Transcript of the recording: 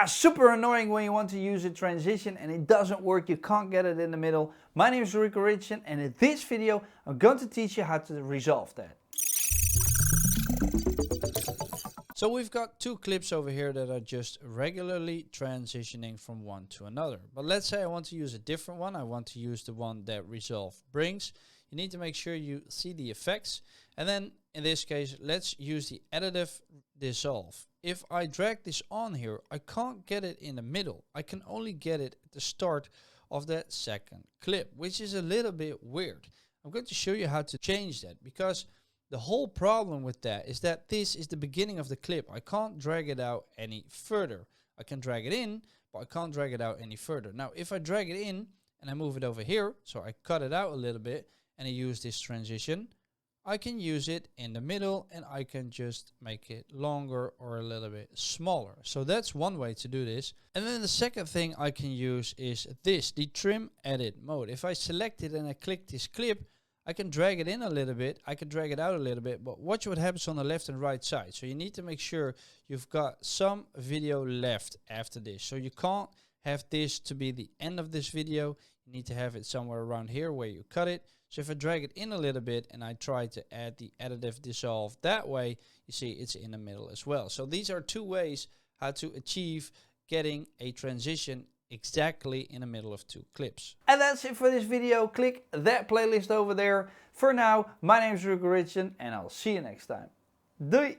Super annoying when you want to use a transition and it doesn't work, you can't get it in the middle. My name is Davinci and in this video I'm going to teach you how to resolve that. So we've got two clips over here that are just regularly transitioning from one to another. But let's say I want to use a different one. I want to use the one that Resolve brings. You need to make sure you see the effects. And then in this case, let's use the additive dissolve. If I drag this on here, I can't get it in the middle. I can only get it at the start of that second clip, which is a little bit weird. I'm going to show you how to change that, because the whole problem with that is that this is the beginning of the clip. I can't drag it out any further. I can drag it in, but I can't drag it out any further. Now, if I drag it in and I move it over here, so I cut it out a little bit and I use this transition, I can use it in the middle and I can just make it longer or a little bit smaller. So that's one way to do this. And then the second thing I can use is this, the trim edit mode. If I select it and I click this clip, I can drag it in a little bit, I can drag it out a little bit, but watch what happens on the left and right side. So you need to make sure you've got some video left after this. So you can't have this to be the end of this video. You need to have it somewhere around here where you cut it. So if I drag it in a little bit and I try to add the additive dissolve that way, you see it's in the middle as well. So these are two ways how to achieve getting a transition exactly in the middle of two clips. And that's it for this video. Click that playlist over there. For now, my name is Davinci and I'll see you next time. Doei!